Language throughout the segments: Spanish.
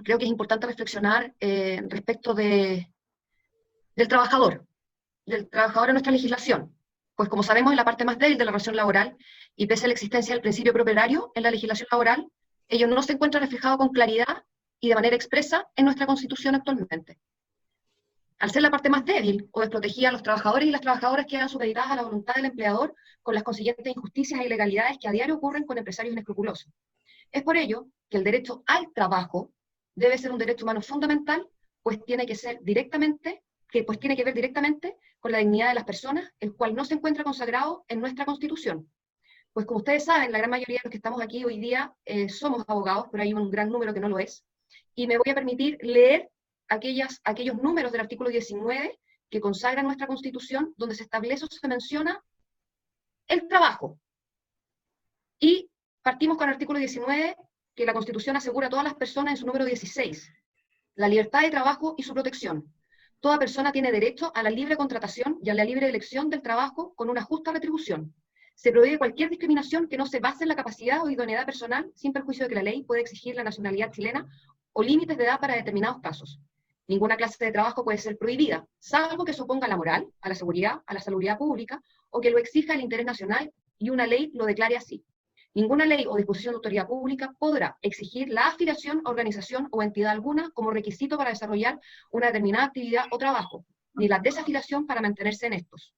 creo que es importante reflexionar respecto del trabajador en nuestra legislación. Pues como sabemos, es la parte más débil de la relación laboral, y pese a la existencia del principio propietario en la legislación laboral, ello no se encuentra reflejado con claridad y de manera expresa en nuestra Constitución actualmente. Al ser la parte más débil o desprotegida, los trabajadores y las trabajadoras quedan supeditadas a la voluntad del empleador, con las consiguientes injusticias e ilegalidades que a diario ocurren con empresarios inescrupulosos. Es por ello que el derecho al trabajo debe ser un derecho humano fundamental, pues tiene que ver directamente con la dignidad de las personas, el cual no se encuentra consagrado en nuestra Constitución. Pues como ustedes saben, la gran mayoría de los que estamos aquí hoy día somos abogados, pero hay un gran número que no lo es, y me voy a permitir leer aquellos números del artículo 19 que consagran nuestra Constitución, donde se establece o se menciona el trabajo. Y partimos con el artículo 19, que la Constitución asegura a todas las personas en su número 16, la libertad de trabajo y su protección. Toda persona tiene derecho a la libre contratación y a la libre elección del trabajo con una justa retribución. Se prohíbe cualquier discriminación que no se base en la capacidad o idoneidad personal, sin perjuicio de que la ley puede exigir la nacionalidad chilena o límites de edad para determinados casos. Ninguna clase de trabajo puede ser prohibida, salvo que se oponga a la moral, a la seguridad, a la salubridad pública, o que lo exija el interés nacional y una ley lo declare así. Ninguna ley o disposición de autoridad pública podrá exigir la afiliación, organización o entidad alguna como requisito para desarrollar una determinada actividad o trabajo, ni la desafiliación para mantenerse en estos.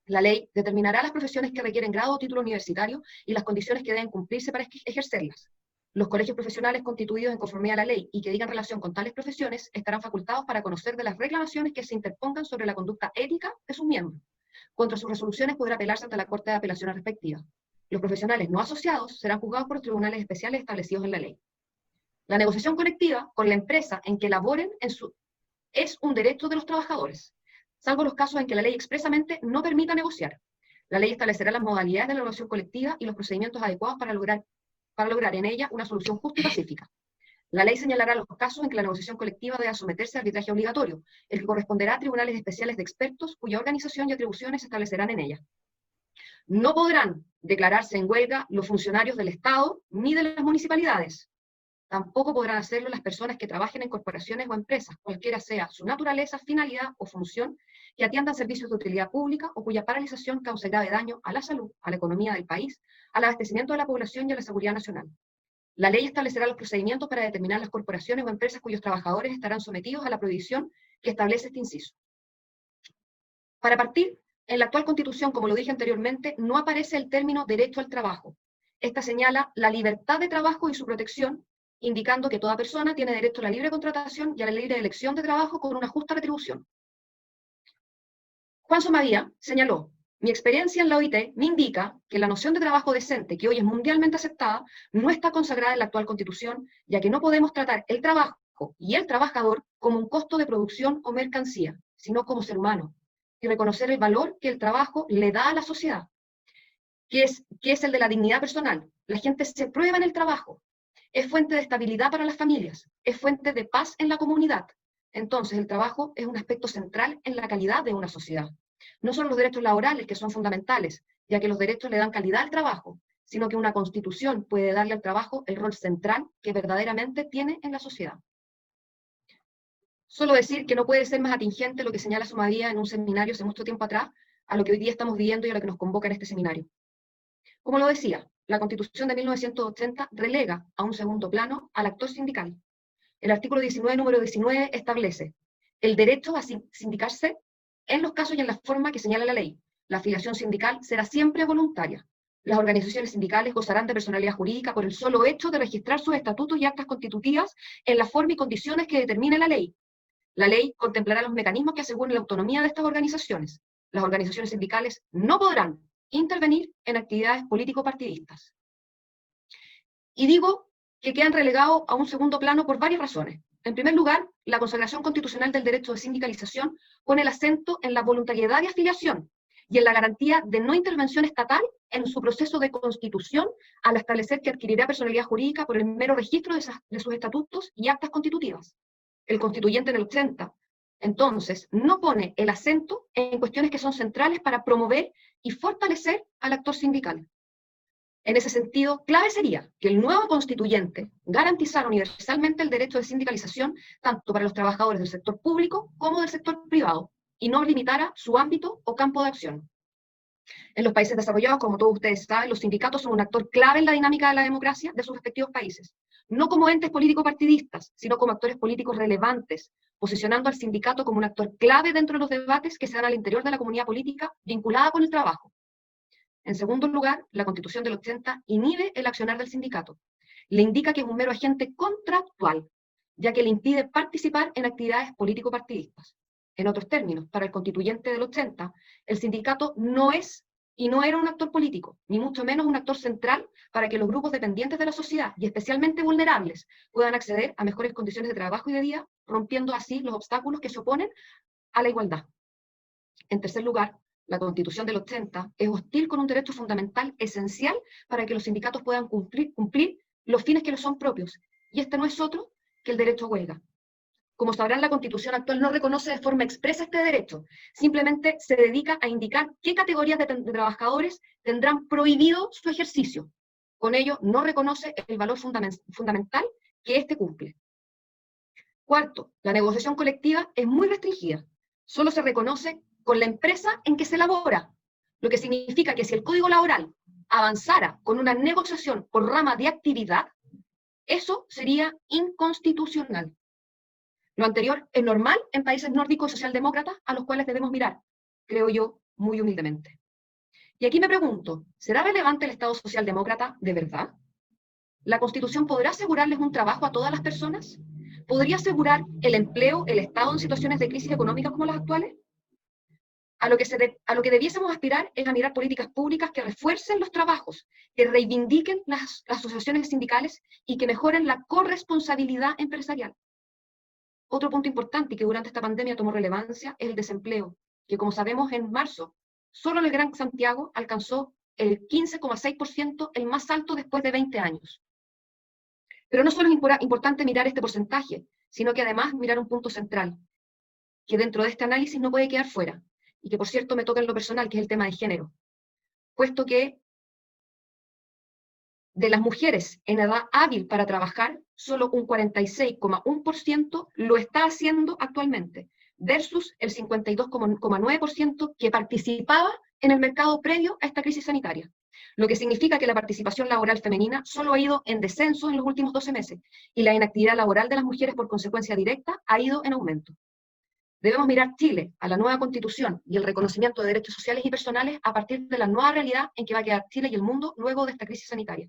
La ley determinará las profesiones que requieren grado o título universitario y las condiciones que deben cumplirse para ejercerlas. Los colegios profesionales constituidos en conformidad a la ley y que digan relación con tales profesiones estarán facultados para conocer de las reclamaciones que se interpongan sobre la conducta ética de sus miembros. Contra sus resoluciones podrá apelarse ante la Corte de Apelaciones respectiva. Los profesionales no asociados serán juzgados por los tribunales especiales establecidos en la ley. La negociación colectiva con la empresa en que laboren es un derecho de los trabajadores, salvo los casos en que la ley expresamente no permita negociar. La ley establecerá las modalidades de la negociación colectiva y los procedimientos adecuados para lograr en ella una solución justa y pacífica. La ley señalará los casos en que la negociación colectiva deba someterse a arbitraje obligatorio, el que corresponderá a tribunales especiales de expertos cuya organización y atribuciones se establecerán en ella. No podrán declararse en huelga los funcionarios del Estado ni de las municipalidades. Tampoco podrán hacerlo las personas que trabajen en corporaciones o empresas, cualquiera sea su naturaleza, finalidad o función, que atiendan servicios de utilidad pública o cuya paralización cause grave daño a la salud, a la economía del país, al abastecimiento de la población y a la seguridad nacional. La ley establecerá los procedimientos para determinar las corporaciones o empresas cuyos trabajadores estarán sometidos a la prohibición que establece este inciso. Para partir, en la actual Constitución, como lo dije anteriormente, no aparece el término derecho al trabajo. Esta señala la libertad de trabajo y su protección, indicando que toda persona tiene derecho a la libre contratación y a la libre elección de trabajo con una justa retribución. Juan Somavía señaló: mi experiencia en la OIT me indica que la noción de trabajo decente, que hoy es mundialmente aceptada, no está consagrada en la actual Constitución, ya que no podemos tratar el trabajo y el trabajador como un costo de producción o mercancía, sino como ser humano, y reconocer el valor que el trabajo le da a la sociedad, que es el de la dignidad personal. La gente se prueba en el trabajo, es fuente de estabilidad para las familias, es fuente de paz en la comunidad. Entonces, el trabajo es un aspecto central en la calidad de una sociedad. No solo los derechos laborales, que son fundamentales, ya que los derechos le dan calidad al trabajo, sino que una constitución puede darle al trabajo el rol central que verdaderamente tiene en la sociedad. Solo decir que no puede ser más atingente lo que señala Somavía en un seminario hace mucho tiempo atrás, a lo que hoy día estamos viviendo y a lo que nos convoca en este seminario. Como lo decía, la Constitución de 1980 relega a un segundo plano al actor sindical. El artículo 19, número 19, establece el derecho a sindicarse en los casos y en la forma que señala la ley. La afiliación sindical será siempre voluntaria. Las organizaciones sindicales gozarán de personalidad jurídica por el solo hecho de registrar sus estatutos y actas constitutivas en la forma y condiciones que determine la ley. La ley contemplará los mecanismos que aseguren la autonomía de estas organizaciones. Las organizaciones sindicales no podrán intervenir en actividades político-partidistas. Y digo que quedan relegados a un segundo plano por varias razones. En primer lugar, la consagración constitucional del derecho de sindicalización pone el acento en la voluntariedad de afiliación y en la garantía de no intervención estatal en su proceso de constitución, al establecer que adquirirá personalidad jurídica por el mero registro de sus estatutos y actas constitutivas. El constituyente en el 80, entonces, no pone el acento en cuestiones que son centrales para promover y fortalecer al actor sindical. En ese sentido, clave sería que el nuevo constituyente garantizara universalmente el derecho de sindicalización tanto para los trabajadores del sector público como del sector privado, y no limitara su ámbito o campo de acción. En los países desarrollados, como todos ustedes saben, los sindicatos son un actor clave en la dinámica de la democracia de sus respectivos países, no como entes político-partidistas, sino como actores políticos relevantes, posicionando al sindicato como un actor clave dentro de los debates que se dan al interior de la comunidad política vinculada con el trabajo. En segundo lugar, la Constitución del 80 inhibe el accionar del sindicato. Le indica que es un mero agente contractual, ya que le impide participar en actividades político-partidistas. En otros términos, para el constituyente del 80, el sindicato no es y no era un actor político, ni mucho menos un actor central para que los grupos dependientes de la sociedad, y especialmente vulnerables, puedan acceder a mejores condiciones de trabajo y de vida, rompiendo así los obstáculos que se oponen a la igualdad. En tercer lugar, la Constitución del 80 es hostil con un derecho fundamental esencial para que los sindicatos puedan cumplir los fines que les son propios, y este no es otro que el derecho a huelga. Como sabrán, la Constitución actual no reconoce de forma expresa este derecho, simplemente se dedica a indicar qué categorías de trabajadores tendrán prohibido su ejercicio. Con ello, no reconoce el valor fundamental que éste cumple. Cuarto, la negociación colectiva es muy restringida. Solo se reconoce con la empresa en que se elabora, lo que significa que si el Código Laboral avanzara con una negociación por rama de actividad, eso sería inconstitucional. Lo anterior es normal en países nórdicos socialdemócratas a los cuales debemos mirar, creo yo, muy humildemente. Y aquí me pregunto, ¿será relevante el Estado socialdemócrata de verdad? ¿La Constitución podrá asegurarles un trabajo a todas las personas? ¿Podría asegurar el empleo, el Estado en situaciones de crisis económicas como las actuales? A lo que debiésemos aspirar es a mirar políticas públicas que refuercen los trabajos, que reivindiquen las asociaciones sindicales y que mejoren la corresponsabilidad empresarial. Otro punto importante y que durante esta pandemia tomó relevancia es el desempleo, que como sabemos en marzo, solo en el Gran Santiago alcanzó el 15,6%, el más alto después de 20 años. Pero no solo es importante mirar este porcentaje, sino que además mirar un punto central, que dentro de este análisis no puede quedar fuera, y que por cierto me toca en lo personal, que es el tema de género, puesto que de las mujeres en edad hábil para trabajar, solo un 46,1% lo está haciendo actualmente, versus el 52,9% que participaba en el mercado previo a esta crisis sanitaria. Lo que significa que la participación laboral femenina solo ha ido en descenso en los últimos 12 meses, y la inactividad laboral de las mujeres por consecuencia directa ha ido en aumento. Debemos mirar Chile, a la nueva Constitución y el reconocimiento de derechos sociales y personales a partir de la nueva realidad en que va a quedar Chile y el mundo luego de esta crisis sanitaria.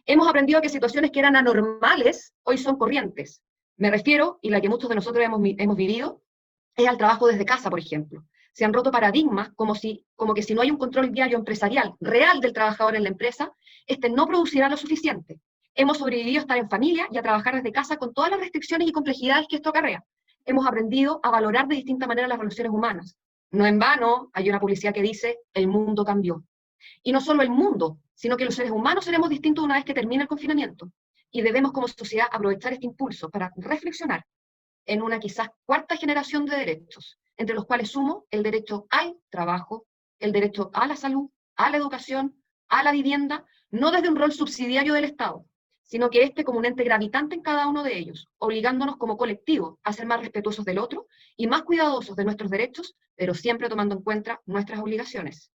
Hemos aprendido que situaciones que eran anormales hoy son corrientes. Me refiero, y la que muchos de nosotros hemos vivido, es al trabajo desde casa, por ejemplo. Se han roto paradigmas como que si no hay un control diario empresarial real del trabajador en la empresa, este no producirá lo suficiente. Hemos sobrevivido a estar en familia y a trabajar desde casa con todas las restricciones y complejidades que esto acarrea. Hemos aprendido a valorar de distinta manera las relaciones humanas. No en vano hay una publicidad que dice, el mundo cambió. Y no solo el mundo, sino que los seres humanos seremos distintos una vez que termine el confinamiento. Y debemos como sociedad aprovechar este impulso para reflexionar en una quizás cuarta generación de derechos, entre los cuales sumo el derecho al trabajo, el derecho a la salud, a la educación, a la vivienda, no desde un rol subsidiario del Estado, sino que este como un ente gravitante en cada uno de ellos, obligándonos como colectivo a ser más respetuosos del otro y más cuidadosos de nuestros derechos, pero siempre tomando en cuenta nuestras obligaciones.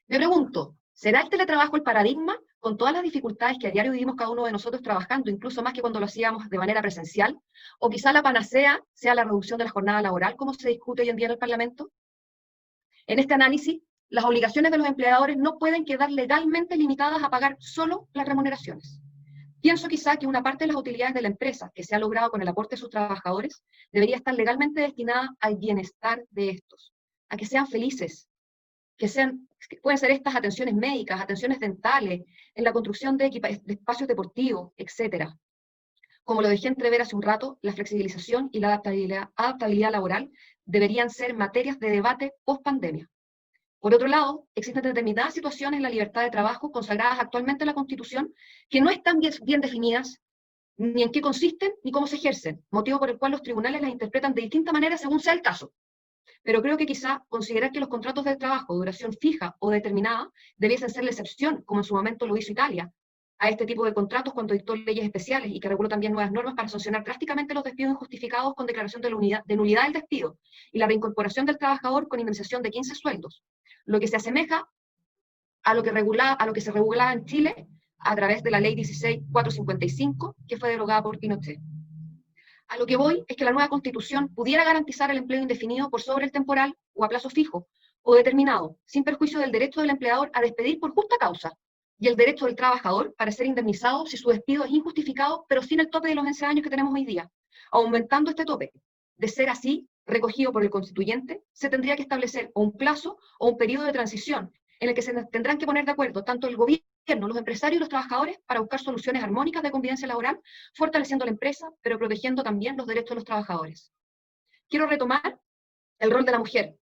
Me pregunto, ¿será el teletrabajo el paradigma, con todas las dificultades que a diario vivimos cada uno de nosotros trabajando, incluso más que cuando lo hacíamos de manera presencial? ¿O quizá la panacea sea la reducción de la jornada laboral, como se discute hoy en día en el Parlamento? En este análisis, las obligaciones de los empleadores no pueden quedar legalmente limitadas a pagar solo las remuneraciones. Pienso quizá que una parte de las utilidades de la empresa que se ha logrado con el aporte de sus trabajadores debería estar legalmente destinada al bienestar de estos, a que sean felices, que pueden ser estas atenciones médicas, atenciones dentales, en la construcción de espacios deportivos, etc. Como lo dejé entrever hace un rato, la flexibilización y la adaptabilidad laboral deberían ser materias de debate post-pandemia. Por otro lado, existen determinadas situaciones en la libertad de trabajo consagradas actualmente en la Constitución que no están bien definidas ni en qué consisten ni cómo se ejercen, motivo por el cual los tribunales las interpretan de distinta manera según sea el caso. Pero creo que quizá considerar que los contratos de trabajo de duración fija o determinada debiesen ser la excepción, como en su momento lo hizo Italia, a este tipo de contratos cuando dictó leyes especiales y que reguló también nuevas normas para sancionar drásticamente los despidos injustificados con declaración de nulidad del despido y la reincorporación del trabajador con indemnización de 15 sueldos, lo que se asemeja a lo que se regulaba en Chile a través de la ley 16.455, que fue derogada por Pinochet. A lo que voy es que la nueva Constitución pudiera garantizar el empleo indefinido por sobre el temporal o a plazo fijo o determinado, sin perjuicio del derecho del empleador a despedir por justa causa y el derecho del trabajador para ser indemnizado si su despido es injustificado, pero sin el tope de los 11 años que tenemos hoy día, aumentando este tope. De ser así, recogido por el constituyente, se tendría que establecer un plazo o un periodo de transición en el que se tendrán que poner de acuerdo tanto el gobierno, los empresarios y los trabajadores para buscar soluciones armónicas de convivencia laboral, fortaleciendo la empresa, pero protegiendo también los derechos de los trabajadores. Quiero retomar el rol de la mujer.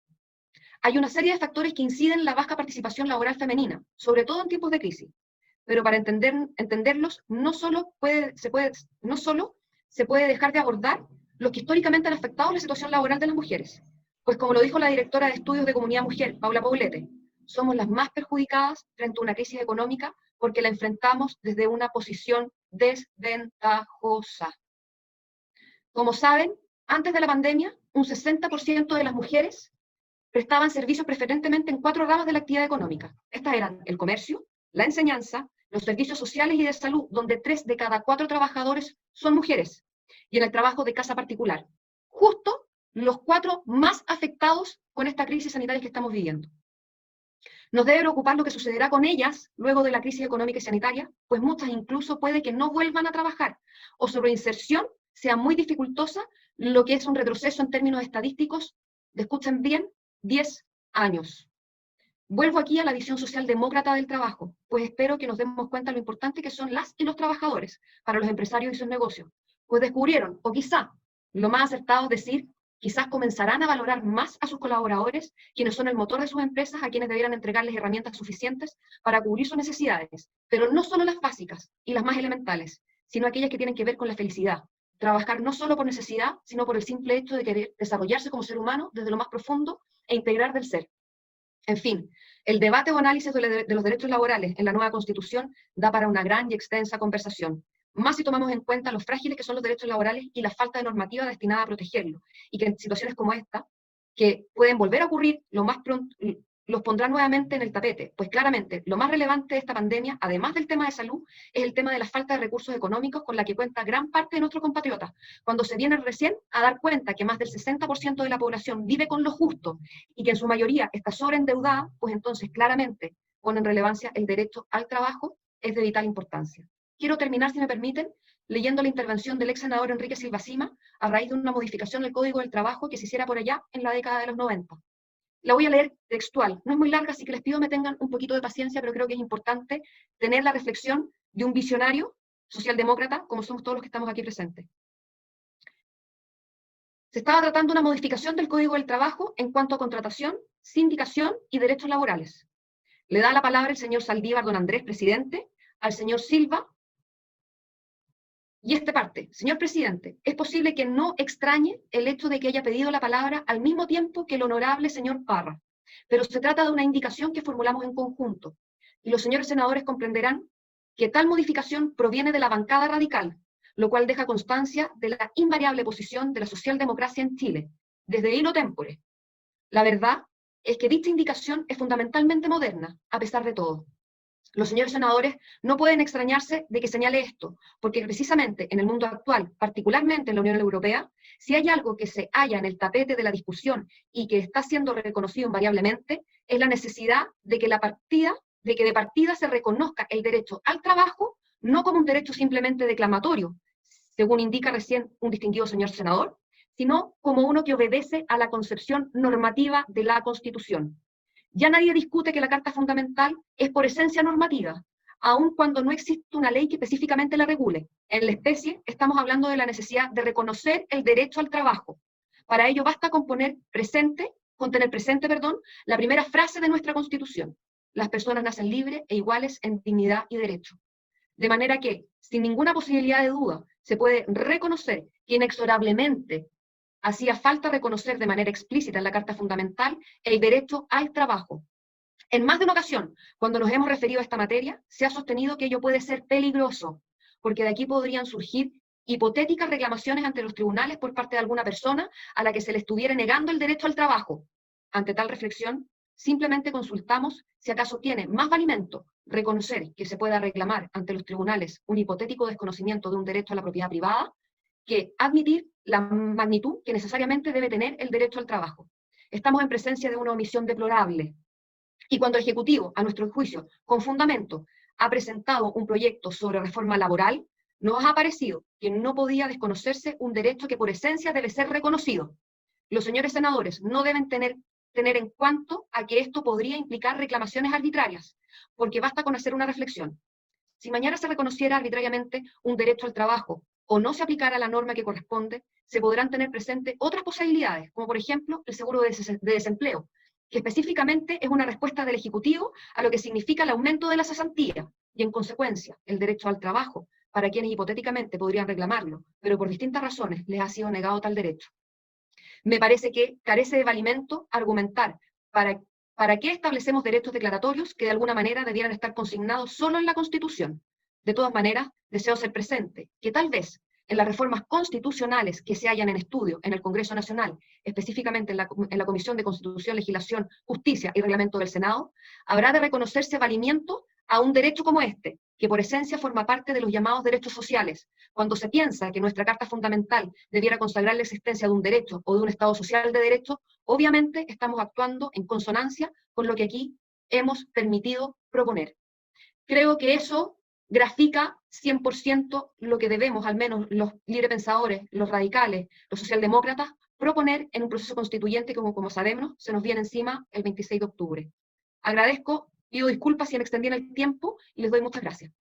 Hay una serie de factores que inciden en la baja participación laboral femenina, sobre todo en tiempos de crisis. Pero para entenderlos, no solo se puede dejar de abordar los que históricamente han afectado la situación laboral de las mujeres. Pues como lo dijo la directora de Estudios de Comunidad Mujer, Paula Poblete, somos las más perjudicadas frente a una crisis económica porque la enfrentamos desde una posición desventajosa. Como saben, antes de la pandemia, un 60% de las mujeres prestaban servicios preferentemente en 4 ramas de la actividad económica. Estas eran el comercio, la enseñanza, los servicios sociales y de salud, donde 3 de cada 4 trabajadores son mujeres, y en el trabajo de casa particular. Justo los 4 más afectados con esta crisis sanitaria que estamos viviendo. Nos debe preocupar lo que sucederá con ellas luego de la crisis económica y sanitaria, pues muchas incluso puede que no vuelvan a trabajar, o su reinserción sea muy dificultosa, lo que es un retroceso en términos estadísticos, escuchen bien, 10 años. Vuelvo aquí a la visión socialdemócrata del trabajo, pues espero que nos demos cuenta de lo importante que son las y los trabajadores para los empresarios y sus negocios, pues descubrieron, o quizá lo más acertado es decir, quizás comenzarán a valorar más a sus colaboradores, quienes son el motor de sus empresas, a quienes debieran entregarles herramientas suficientes para cubrir sus necesidades, pero no solo las básicas y las más elementales, sino aquellas que tienen que ver con la felicidad. Trabajar no solo por necesidad, sino por el simple hecho de querer desarrollarse como ser humano desde lo más profundo e integrar del ser. En fin, el debate o análisis de los derechos laborales en la nueva Constitución da para una gran y extensa conversación, más si tomamos en cuenta lo frágiles que son los derechos laborales y la falta de normativa destinada a protegerlos, y que en situaciones como esta, que pueden volver a ocurrir, lo más pronto, los pondrá nuevamente en el tapete, pues claramente lo más relevante de esta pandemia, además del tema de salud, es el tema de la falta de recursos económicos con la que cuenta gran parte de nuestros compatriotas, cuando se viene recién a dar cuenta que más del 60% de la población vive con lo justo y que en su mayoría está sobreendeudada, pues entonces claramente pone en relevancia el derecho al trabajo, es de vital importancia. Quiero terminar, si me permiten, leyendo la intervención del ex senador Enrique Silva Sima a raíz de una modificación del Código del Trabajo que se hiciera por allá en la década de los 90. La voy a leer textual, no es muy larga, así que les pido me tengan un poquito de paciencia, pero creo que es importante tener la reflexión de un visionario socialdemócrata, como somos todos los que estamos aquí presentes. Se estaba tratando una modificación del Código del Trabajo en cuanto a contratación, sindicación y derechos laborales. Le da la palabra el señor Saldívar don Andrés, presidente, al señor Silva, y esta parte, señor presidente, es posible que no extrañe el hecho de que haya pedido la palabra al mismo tiempo que el honorable señor Parra, pero se trata de una indicación que formulamos en conjunto, y los señores senadores comprenderán que tal modificación proviene de la bancada radical, lo cual deja constancia de la invariable posición de la socialdemocracia en Chile, desde hilo tempore. La verdad es que dicha indicación es fundamentalmente moderna, a pesar de todo. Los señores senadores no pueden extrañarse de que señale esto, porque precisamente en el mundo actual, particularmente en la Unión Europea, si hay algo que se halla en el tapete de la discusión y que está siendo reconocido invariablemente, es la necesidad de que de partida se reconozca el derecho al trabajo, no como un derecho simplemente declamatorio, según indica recién un distinguido señor senador, sino como uno que obedece a la concepción normativa de la Constitución. Ya nadie discute que la Carta Fundamental es por esencia normativa, aun cuando no existe una ley que específicamente la regule. En la especie estamos hablando de la necesidad de reconocer el derecho al trabajo. Para ello basta con tener presente, la primera frase de nuestra Constitución. Las personas nacen libres e iguales en dignidad y derecho. De manera que, sin ninguna posibilidad de duda, se puede reconocer que inexorablemente hacía falta reconocer de manera explícita en la Carta Fundamental el derecho al trabajo. En más de una ocasión, cuando nos hemos referido a esta materia, se ha sostenido que ello puede ser peligroso, porque de aquí podrían surgir hipotéticas reclamaciones ante los tribunales por parte de alguna persona a la que se le estuviera negando el derecho al trabajo. Ante tal reflexión, simplemente consultamos si acaso tiene más valimento reconocer que se pueda reclamar ante los tribunales un hipotético desconocimiento de un derecho a la propiedad privada, que admitir la magnitud que necesariamente debe tener el derecho al trabajo. Estamos en presencia de una omisión deplorable. Y cuando el Ejecutivo, a nuestro juicio, con fundamento, ha presentado un proyecto sobre reforma laboral, nos ha parecido que no podía desconocerse un derecho que por esencia debe ser reconocido. Los señores senadores no deben tener en cuanto a que esto podría implicar reclamaciones arbitrarias, porque basta con hacer una reflexión. Si mañana se reconociera arbitrariamente un derecho al trabajo o no se aplicara la norma que corresponde, se podrán tener presente otras posibilidades, como por ejemplo el seguro de desempleo, que específicamente es una respuesta del Ejecutivo a lo que significa el aumento de la cesantía y, en consecuencia, el derecho al trabajo, para quienes hipotéticamente podrían reclamarlo, pero por distintas razones les ha sido negado tal derecho. Me parece que carece de valimento argumentar para qué establecemos derechos declaratorios que de alguna manera debieran estar consignados solo en la Constitución. De todas maneras, deseo ser presente, que tal vez en las reformas constitucionales que se hallan en estudio en el Congreso Nacional, específicamente en la Comisión de Constitución, Legislación, Justicia y Reglamento del Senado, habrá de reconocerse valimiento a un derecho como este, que por esencia forma parte de los llamados derechos sociales. Cuando se piensa que nuestra Carta Fundamental debiera consagrar la existencia de un derecho o de un Estado social de derecho, obviamente estamos actuando en consonancia con lo que aquí hemos permitido proponer. Creo que eso grafica 100% lo que debemos, al menos los librepensadores, los radicales, los socialdemócratas, proponer en un proceso constituyente que, como sabemos, se nos viene encima el 26 de octubre. Agradezco, pido disculpas si me extendí en el tiempo y les doy muchas gracias.